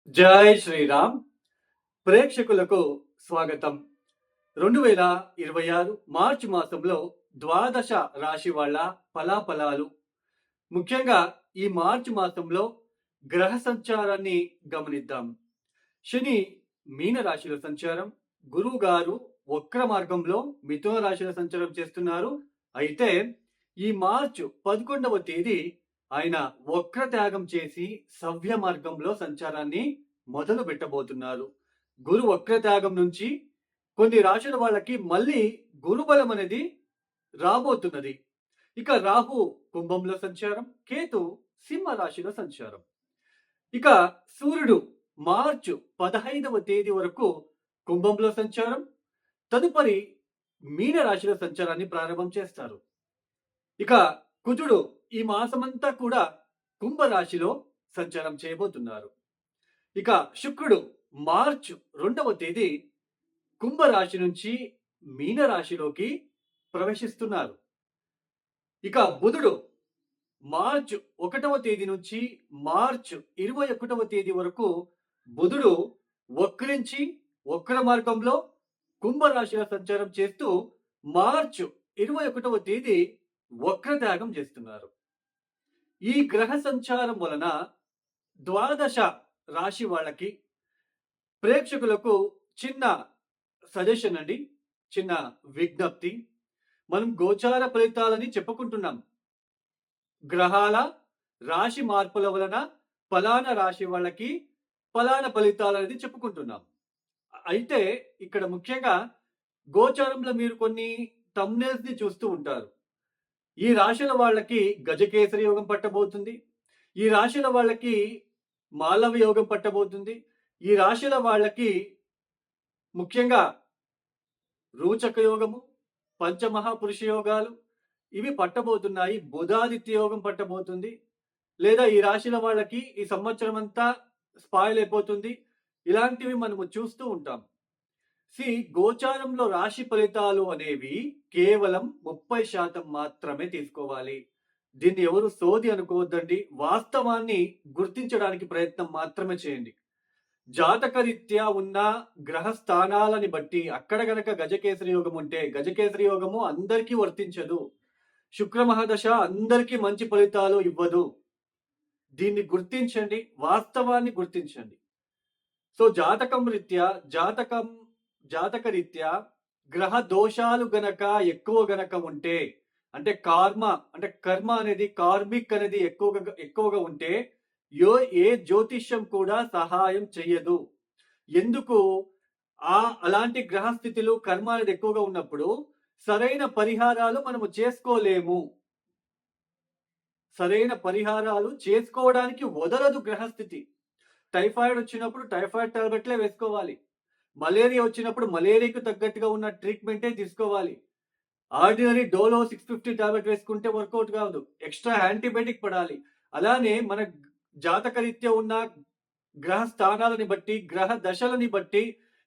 జై శ్రీరామ్. ప్రేక్షకులకు స్వాగతం. 2026 మార్చి మాసంలో ద్వాదశ రాశి వాళ్ళ ఫలాఫలాలు. ముఖ్యంగా ఈ మార్చి మాసంలో గ్రహ సంచారాన్ని గమనిద్దాం. శని మీన రాశిలో సంచారం, గురువు గారు వక్ర మార్గంలో మిథున రాశిలో సంచారం చేస్తున్నారు. అయితే ఈ మార్చి 11వ తేదీ ఆయన వక్ర త్యాగం చేసి సవ్య మార్గంలో సంచారాన్ని మొదలు పెట్టబోతున్నారు. గురు వక్ర త్యాగం నుంచి కొన్ని రాశుల వాళ్ళకి మళ్ళీ గురుబలం అనేది రాబోతున్నది. ఇక రాహు కుంభంలో సంచారం, కేతు సింహ రాశిలో సంచారం. ఇక సూర్యుడు మార్చి 15వ తేదీ వరకు కుంభంలో సంచారం, తదుపరి మీన రాశిలో సంచారాన్ని ప్రారంభం చేస్తారు. ఇక కుజుడు ఈ మాసమంతా కూడా కుంభరాశిలో సంచారం చేయబోతున్నారు. ఇక శుక్రుడు మార్చి 2వ తేదీ కుంభరాశి నుంచి మీన రాశిలోకి ప్రవేశిస్తున్నారు. ఇక బుధుడు మార్చి 1వ తేదీ నుంచి మార్చి 21వ తేదీ వరకు బుధుడు వక్రించి వక్ర మార్గంలో కుంభరాశిలో సంచారం చేస్తూ మార్చి 21వ తేదీ వక్రత్యాగం చేస్తున్నారు. ఈ గ్రహ సంచారం వలన ద్వాదశ రాశి వాళ్ళకి ప్రేక్షకులకు చిన్న సజెషన్ అండి, చిన్న విజ్ఞప్తి. మనం గోచార ఫలితాలని చెప్పుకుంటున్నాం. గ్రహాల రాశి మార్పుల వలన ఫలానా రాశి వాళ్ళకి ఫలానా ఫలితాలు అనేది చెప్పుకుంటున్నాం. అయితే ఇక్కడ ముఖ్యంగా గోచారంలో మీరు కొన్ని థంబ్నెయిల్స్ ని చూస్తూ ఉంటారు. ఈ రాశుల వాళ్ళకి గజకేసరి యోగం పట్టబోతుంది. ఈ రాశుల వాళ్ళకి మాలవ యోగం పట్టబోతుంది. ఈ రాశుల వాళ్ళకి ముఖ్యంగా రూచక యోగము, పంచమహాపురుష యోగాలు ఇవి పట్టబోతున్నాయి. బుధాదిత్య యోగం పట్టబోతుంది. లేదా ఈ రాశుల వాళ్ళకి ఈ సంవత్సరం అంతా స్పాయిల్ అయిపోతుంది. ఇలాంటివి మనము చూస్తూ ఉంటాం. గోచారంలో రాశి ఫలితాలు అనేవి కేవలం 30% మాత్రమే తీసుకోవాలి. దీన్ని ఎవరు సోది అనుకోవద్దండి. వాస్తవాన్ని గుర్తించడానికి ప్రయత్నం మాత్రమే చేయండి. జాతకరీత్యా ఉన్న గ్రహ స్థానాలని బట్టి అక్కడ గనక గజకేసరి యోగం ఉంటే గజకేసరి యోగము అందరికీ వర్తించదు. శుక్ర మహాదశ అందరికీ మంచి ఫలితాలు ఇవ్వదు. దీన్ని గుర్తించండి, వాస్తవాన్ని గుర్తించండి. సో జాతక రీత్యా గ్రహ దోషాలు గనక ఎక్కువ గనక ఉంటే, అంటే కర్మ అనేది కార్మిక్ అనేది ఎక్కువగా ఉంటే ఏ జ్యోతిష్యం కూడా సహాయం చెయ్యదు. ఎందుకు? అలాంటి గ్రహస్థితులు కర్మ అనేది ఎక్కువగా ఉన్నప్పుడు సరైన పరిహారాలు మనము చేసుకోలేము. సరైన పరిహారాలు చేసుకోవడానికి వదలదు గ్రహస్థితి. టైఫాయిడ్ వచ్చినప్పుడు టైఫాయిడ్ టాబ్లెట్లే వేసుకోవాలి. మలేరియా వచ్చినప్పుడు మలేరియాకు తగ్గట్టుగా ఉన్న ట్రీట్మెంటే తీసుకోవాలి. ఆర్డినరీ డోలో 650 టాబ్లెట్ వేసుకుంటే వర్కౌట్ కాదు. ఎక్స్ట్రా యాంటీబయాటిక్ పడాలి. అలానే మన జాతకరీత్యా ఉన్న గ్రహ స్థానాలని బట్టి, గ్రహ దశలని బట్టి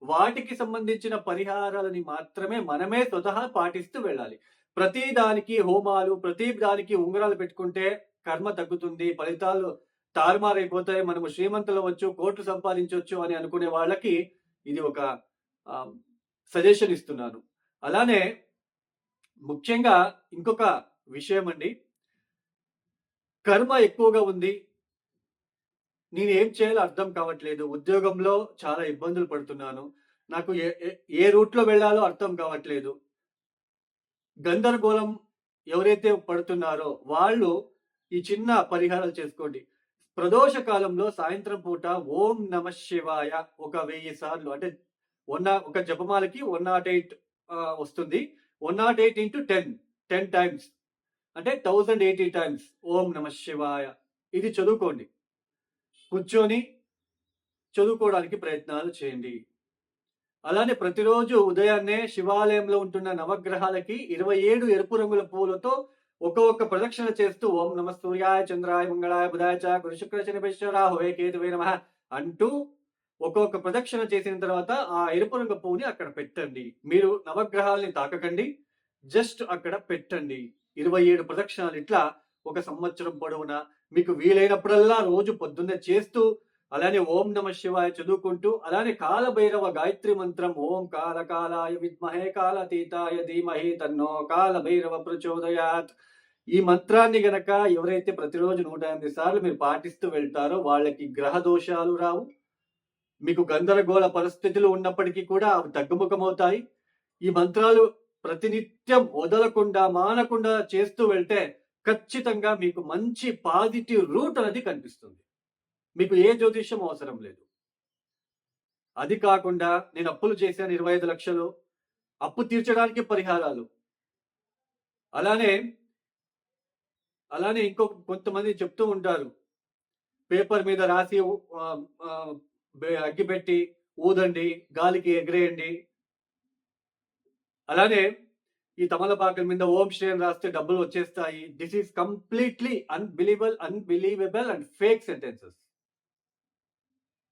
వాటికి సంబంధించిన పరిహారాలని మాత్రమే మనమే స్వతహా పాటిస్తూ వెళ్ళాలి. ప్రతి దానికి హోమాలు, ప్రతి దానికి ఉంగరాలు పెట్టుకుంటే కర్మ తగ్గుతుంది, ఫలితాలు తారుమారైపోతాయి, మనము శ్రీమంతులు అవ్వచ్చు, కోట్లు సంపాదించవచ్చు అని అనుకునే వాళ్ళకి ఇది ఒక సజెషన్ ఇస్తున్నాను. అలానే ముఖ్యంగా ఇంకొక విషయం అండి, కర్మ ఎక్కువగా ఉంది, నేను ఏం చేయాలో అర్థం కావట్లేదు, ఉద్యోగంలో చాలా ఇబ్బందులు పడుతున్నాను, నాకు ఏ రూట్లో వెళ్ళాలో అర్థం కావట్లేదు, గందరగోళం ఎవరైతే పడుతున్నారో వాళ్ళు ఈ చిన్న పరిహారాలు చేసుకోండి. ప్రదోష కాలంలో సాయంత్రం పూట ఓం నమ శివాయ ఒక 1000 సార్లు, అంటే ఒక జపమాలకి 108 వస్తుంది. 108 into 10 టైమ్స్ అంటే 1080 టైమ్స్ ఓం నమ శివాయ ఇది చదువుకోండి. కూర్చొని చదువుకోవడానికి ప్రయత్నాలు చేయండి. అలానే ప్రతిరోజు ఉదయాన్నే శివాలయంలో ఉంటున్న నవగ్రహాలకి 27 ఎరుపు రంగుల పూలతో ఒక్కొక్క ప్రదక్షిణ చేస్తూ ఓం నమ సూర్యాయ చంద్రాయ మంగళాయ బుధాయ చ గురు శుక్ర శనిశ్చర రాహువే కేతువే నమః అంటూ ఒక్కొక్క ప్రదక్షిణ చేసిన తర్వాత ఆ ఎరుపు రంగు పువ్వుని అక్కడ పెట్టండి. మీరు నవగ్రహాలని తాకకండి, జస్ట్ అక్కడ పెట్టండి. 27 ప్రదక్షిణాలు ఇట్లా ఒక సంవత్సరం పొడవునా మీకు వీలైనప్పుడల్లా రోజు పొద్దున్నే చేస్తూ అలానే ఓం నమ శివాయ చదువుకుంటూ, అలానే కాలభైరవ గాయత్రి మంత్రం ఓం కాలకాలాయ విద్మహే కాలాతీతాయ ధీమహి తన్నో కాలభైరవ ప్రచోదయాత్. ఈ మంత్రాన్ని గనక ఎవరైతే ప్రతిరోజు 108 సార్లు మీరు పాటిస్తూ వెళ్తారో వాళ్ళకి గ్రహ దోషాలు రావు. మీకు గందరగోళ పరిస్థితులు ఉన్నప్పటికీ కూడా అవి తగ్గుముఖమవుతాయి. ఈ మంత్రాలు ప్రతినిత్యం వదలకుండా, మానకుండా చేస్తూ వెళ్తే ఖచ్చితంగా మీకు మంచి పాజిటివ్ రూట్ అనేది కనిపిస్తుంది. మీకు ఏ జ్యోతిష్యం అవసరం లేదు. అది కాకుండా నేను అప్పులు చేశాను 25 లక్షలు, అప్పు తీర్చడానికి పరిహారాలు. అలానే కొంతమంది చెప్తూ ఉంటారు, పేపర్ మీద రాసి అగ్గిపెట్టి ఊదండి, గాలికి ఎగిరేయండి. అలానే ఈ తమలపాకుల మీద ఓం శ్రీ అని రాస్తే డబ్బులు వచ్చేస్తాయి. This is completely unbelievable and fake sentences.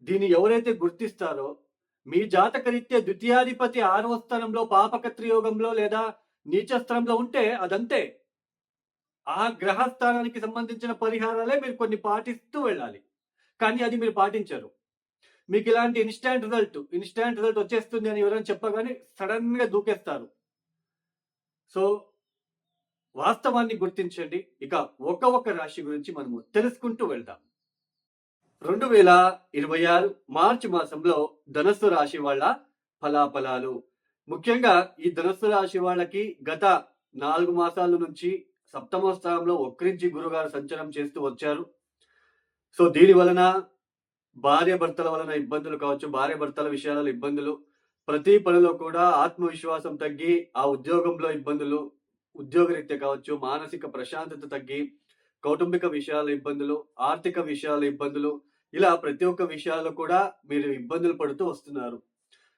దీన్ని ఎవరైతే గుర్తిస్తారో, మీ జాతకరీత్యా ద్వితీయాధిపతి 6వ స్థానంలో పాపకత్రియోగంలో లేదా నీచస్థానంలో ఉంటే అదంతే. ఆ గ్రహస్థానానికి సంబంధించిన పరిహారాలే మీరు కొన్ని పాటిస్తూ వెళ్ళాలి. కానీ అది మీరు పాటించరు. మీకు ఇలాంటి ఇన్స్టాంట్ రిజల్ట్ వచ్చేస్తుంది అని ఎవరైనా చెప్పగానే సడన్ గా దూకేస్తారు. సో వాస్తవాన్ని గుర్తించండి. ఇక ఒక్క రాశి గురించి మనము తెలుసుకుంటూ వెళ్దాం. 2026 మార్చి మాసంలో ధనస్సు రాశి వాళ్ళ ఫలాఫలాలు. ముఖ్యంగా ఈ ధనస్సు రాశి వాళ్ళకి గత 4 మాసాల నుంచి సప్తమ స్థానంలో వక్రించి గురుగారు సంచారం చేస్తూ వచ్చారు. సో దీని వలన భార్య భర్తల వలన ఇబ్బందులు కావచ్చు, భార్య భర్తల విషయాలలో ఇబ్బందులు, ప్రతి పనిలో కూడా ఆత్మవిశ్వాసం తగ్గి, ఆ ఉద్యోగంలో ఇబ్బందులు, ఉద్యోగరీత్యా కావచ్చు, మానసిక ప్రశాంతత తగ్గి, కౌటుంబిక విషయాల ఇబ్బందులు, ఆర్థిక విషయాల ఇబ్బందులు, ఇలా ప్రతి ఒక్క విషయాల్లో కూడా మీరు ఇబ్బందులు పడుతూ వస్తున్నారు.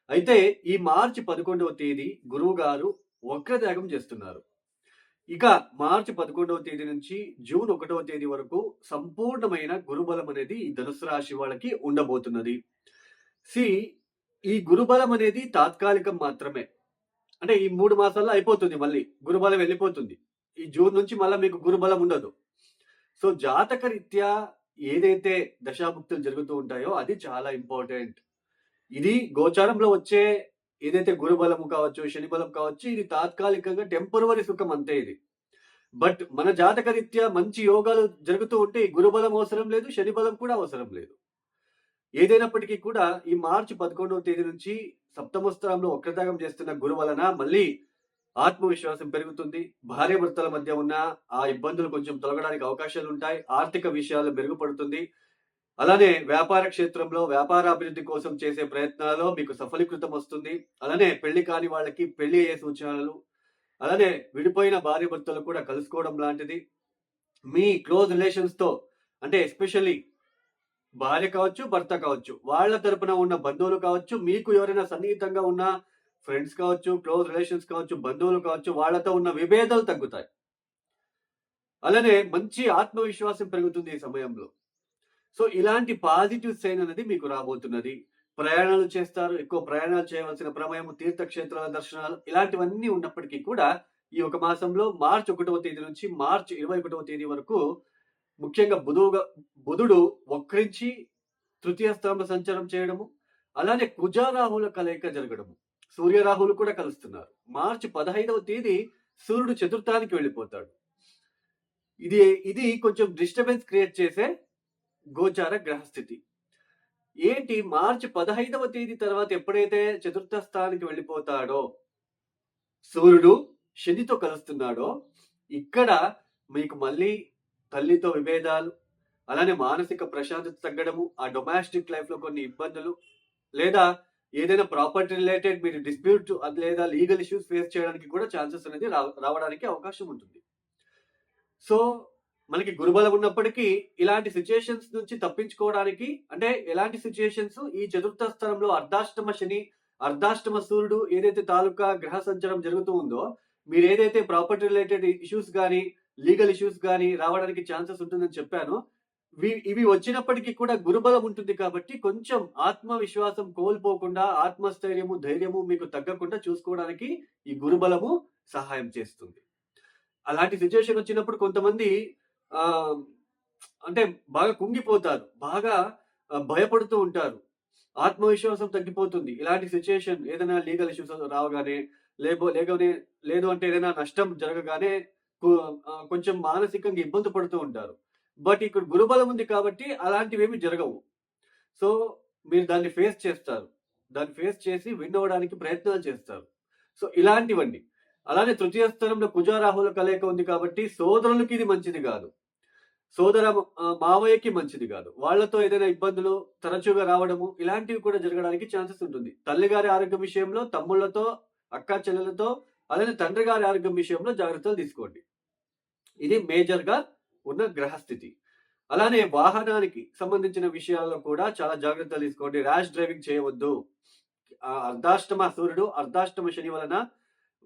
అయితే ఈ మార్చి 11వ తేదీ గురువు గారు వక్రత్యాగం చేస్తున్నారు. ఇక మార్చి 11వ తేదీ నుంచి జూన్ 1వ తేదీ వరకు సంపూర్ణమైన గురుబలం అనేది ఈ ధనుసు రాశి వాళ్ళకి ఉండబోతున్నది. ఈ గురుబలం అనేది తాత్కాలికం మాత్రమే. అంటే ఈ 3 మాసాల్లో అయిపోతుంది, మళ్ళీ గురుబలం వెళ్ళిపోతుంది. ఈ జూన్ నుంచి మళ్ళీ మీకు గురుబలం ఉండదు. సో జాతక రీత్యా ఏదైతే దశాభుక్తులు జరుగుతూ ఉంటాయో అది చాలా ఇంపార్టెంట్. ఇది గోచారంలో వచ్చే ఏదైతే గురుబలము కావచ్చు, శని బలం కావచ్చు, ఇది తాత్కాలికంగా టెంపరవరీ సుఖం అంతే ఇది. బట్ మన జాతక రీత్యా మంచి యోగాలు జరుగుతూ ఉంటే ఈ గురుబలం అవసరం లేదు, శని బలం కూడా అవసరం లేదు. ఏదైనప్పటికీ కూడా ఈ మార్చి 11వ తేదీ నుంచి సప్తమ స్థానంలో వక్రత్యాగం చేస్తున్న గురు వలన మళ్ళీ ఆత్మవిశ్వాసం పెరుగుతుంది. భార్య భర్తల మధ్య ఉన్న ఆ ఇబ్బందులు కొంచెం తొలగడానికి అవకాశాలు ఉంటాయి. ఆర్థిక విషయాలు మెరుగుపడుతుంది. అలానే వ్యాపార క్షేత్రంలో వ్యాపార అభివృద్ధి కోసం చేసే ప్రయత్నాల్లో మీకు సఫలీకృతం వస్తుంది. అలానే పెళ్లి కాని వాళ్ళకి పెళ్లి అయ్యే సూచనలు, అలానే విడిపోయిన భార్య భర్తలు కూడా కలుసుకోవడం లాంటిది. మీ క్లోజ్ రిలేషన్స్ తో, అంటే ఎస్పెషల్లీ భార్య కావచ్చు, భర్త కావచ్చు, వాళ్ళ తరపున ఉన్న బంధువులు కావచ్చు, మీకు ఎవరైనా సన్నిహితంగా ఉన్న ఫ్రెండ్స్ కావచ్చు, క్లోజ్ రిలేషన్స్ కావచ్చు, బంధువులు కావచ్చు, వాళ్ళతో ఉన్న విభేదాలు తగ్గుతాయి. అలానే మంచి ఆత్మవిశ్వాసం పెరుగుతుంది ఈ సమయంలో. సో ఇలాంటి పాజిటివ్ సైన్ అనేది మీకు రాబోతున్నది. ప్రయాణాలు చేస్తారు, ఎక్కువ ప్రయాణాలు చేయవలసిన ప్రమేయం, తీర్థక్షేత్రాల దర్శనాలు, ఇలాంటివన్నీ ఉన్నప్పటికీ కూడా ఈ ఒక మాసంలో మార్చి 1వ తేదీ నుంచి మార్చి 21వ తేదీ వరకు ముఖ్యంగా బుధుడు వక్రించి తృతీయ స్థానంలో సంచారం చేయడము, అలానే కుజారాహుల కలయిక జరగడము, సూర్యరాహులు కూడా కలుస్తున్నారు. మార్చి 15వ తేదీ సూర్యుడు చతుర్థానికి వెళ్ళిపోతాడు. ఇది కొంచెం డిస్టర్బెన్స్ క్రియేట్ చేసే గోచార గ్రహస్థితి. ఏంటి, మార్చి 15వ తేదీ తర్వాత ఎప్పుడైతే చతుర్థ స్థానానికి వెళ్ళిపోతాడో, సూర్యుడు శనితో కలుస్తున్నాడో, ఇక్కడ మీకు మళ్ళీ తల్లితో విభేదాలు, అలానే మానసిక ప్రశాంతత తగ్గడము, ఆ డొమెస్టిక్ లైఫ్ లో కొన్ని ఇబ్బందులు, లేదా ఏదైనా ప్రాపర్టీ రిలేటెడ్ మీరు డిస్ప్యూట్ లేదా లీగల్ ఇష్యూస్ ఫేస్ చేయడానికి కూడా ఛాన్సెస్ అనేది రావడానికి అవకాశం ఉంటుంది. సో మనకి గురుబలం ఉన్నప్పటికీ ఇలాంటి సిచ్యుయేషన్స్ నుంచి తప్పించుకోవడానికి, అంటే ఎలాంటి సిచ్యుయేషన్స్, ఈ చతుర్థ స్థానంలో అర్ధాష్టమ శని, అర్ధాష్టమ సూర్యుడు ఏదైతే తాలూకా గ్రహ సంచారం జరుగుతూ ఉందో, మీరు ఏదైతే ప్రాపర్టీ రిలేటెడ్ ఇష్యూస్ కానీ లీగల్ ఇష్యూస్ కానీ రావడానికి ఛాన్సెస్ ఉంటుందని చెప్పాను. ఇవి వచ్చినప్పటికీ కూడా గురుబలం ఉంటుంది కాబట్టి కొంచెం ఆత్మవిశ్వాసం కోల్పోకుండా, ఆత్మస్థైర్యము, ధైర్యము మీకు తగ్గకుండా చూసుకోవడానికి ఈ గురుబలము సహాయం చేస్తుంది. అలాంటి సిచ్యుయేషన్ వచ్చినప్పుడు కొంతమంది అంటే బాగా కుంగిపోతారు, బాగా భయపడుతూ ఉంటారు. ఆత్మవిశ్వాసం తగ్గిపోతుంది. ఇలాంటి సిట్యుయేషన్ ఏదైనా లీగల్ ఇష్యూస్ రావగానే, లేకపోతే లేదు అంటే ఏదైనా నష్టం జరగగానే కొంచెం మానసికంగా ఇబ్బంది పడుతూ ఉంటారు. బట్ ఇక్కడ గురుబలం ఉంది కాబట్టి అలాంటివేమి జరగవు. సో, మీరు దాన్ని ఫేస్ చేస్తారు. దాన్ని ఫేస్ చేసి విన్ అవ్వడానికి ప్రయత్నాలు చేస్తారు. సో, ఇలాంటివండి. అలానే తృతీయ స్థానంలో కుజ రాహుల కలయిక ఉంది కాబట్టి సోదరులకి ఇది మంచిది గాదు. మావయ్యకి మంచిది గాదు. వాళ్ళతో ఏదైనా ఇబ్బందులు తరచుగా రావడము, ఇలాంటివి కూడా జరగడానికి ఛాన్సెస్ ఉంటుంది. తల్లిగారి ఆరోగ్యం విషయంలో, తమ్ముళ్ళతో, అక్కా చెల్లెలతో, అలానే తండ్రి గారి ఆరోగ్యం విషయంలో జాగ్రత్తలు తీసుకోండి. ఇది మేజర్‌గా ఉన్న గ్రహస్థితి. అలానే వాహనానికి సంబంధించిన విషయాల్లో కూడా చాలా జాగ్రత్తలు తీసుకోండి. ర్యాష్ డ్రైవింగ్ చేయవద్దు. అర్ధాష్టమ సూర్యుడు, అర్ధాష్టమ శని వలన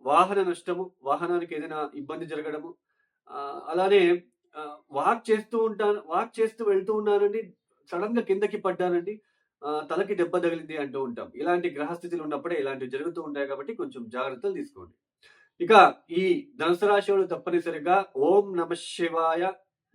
వాహన నష్టము, వాహనానికి ఏదైనా ఇబ్బంది జరగడము, అలానే వాక్ చేస్తూ వెళ్తూ ఉన్నానండి. సడెన్‌గా కిందకి పడ్డానండి. తలకి దెబ్బ తగిలింది అంటూ ఉంటాం. ఇలాంటి గ్రహస్థితులు ఉన్నప్పుడే ఇలాంటివి జరుగుతూ ఉంటాయి కాబట్టి కొంచెం జాగ్రత్తలు తీసుకోండి. ఇక ఈ ధనుసు రాశి వాళ్ళు తప్పనిసరిగా ఓం నమః శివాయ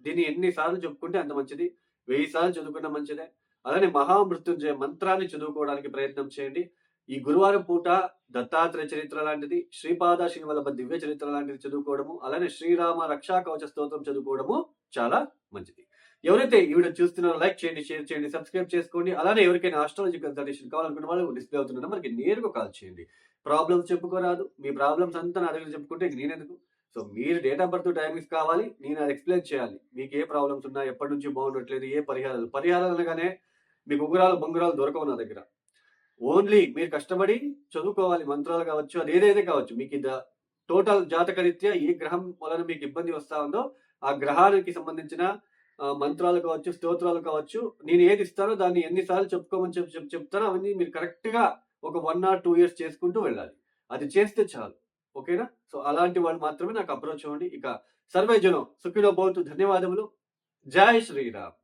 దీన్ని ఎన్ని సార్లు చెప్పుకుంటే అంత మంచిది. 1000 సార్లు చదువుకున్న మంచిదే. అలానే మహామృత్యుంజయ మంత్రాన్ని చదువుకోవడానికి ప్రయత్నం చేయండి. ఈ గురువారం పూట దత్తాత్రేయ చరిత్ర లాంటిది, శ్రీపాద శ్రీవల్లభ దివ్య చరిత్ర లాంటిది చదువుకోవడము, అలానే శ్రీరామ రక్షా కవచ స్తోత్రం చదువుకోవడము చాలా మంచిది. ఎవరైతే ఈ వీడియో చూస్తున్నారో లైక్ చేయండి, షేర్ చేయండి, సబ్స్క్రైబ్ చేసుకోండి. అలానే ఎవరికైనా ఆస్ట్రాలజీ కన్సల్టేషన్ కావాలనుకున్న వాళ్ళు డిస్ప్లే అవుతున్న నెంబర్‌కి నేరుగా కాల్ చేయండి. ప్రాబ్లమ్స్ చెప్పుకోరాదు. మీ ప్రాబ్లమ్స్ అంతా నా దగ్గర చెప్పుకుంటే నేనెందుకు? సో, మీరు డేట్ ఆఫ్ బర్త్, టైమింగ్స్ కావాలి. నేను అది ఎక్స్‌ప్లెయిన్ చేయాలి. మీకు ఏ ప్రాబ్లమ్స్ ఉన్నాయి, ఎప్పటినుంచి బాగుండట్లేదు, ఏ పరిహారాలు అనగానే మీకు ఉంగరాలు, బొంగరాలు దొరకవు నా దగ్గర. ఓన్లీ మీరు కష్టపడి చదువుకోవాలి. మంత్రాలు కావచ్చు, అది ఏదైతే కావచ్చు. మీకు టోటల్ జాతకరీత్యా ఏ గ్రహం వలన మీకు ఇబ్బంది వస్తా ఉందో, ఆ గ్రహానికి సంబంధించిన మంత్రాలు కావచ్చు, స్తోత్రాలు కావచ్చు, నేను ఏది ఇస్తానో దాన్ని ఎన్ని సార్లు చెప్పుకోమని చెప్తానో అవన్నీ మీరు కరెక్ట్‌గా ఒక 1 ఆర్ 2 ఇయర్స్ చేసుకుంటూ వెళ్ళాలి. అది చేస్తే చాలు. ఓకేనా? సో, అలాంటి వాళ్ళు మాత్రమే నాకు అప్రోచ్ అవ్వండి. ఇక సర్వే జనం సుఖినో భవంతు. ధన్యవాదములు. జై శ్రీరామ్.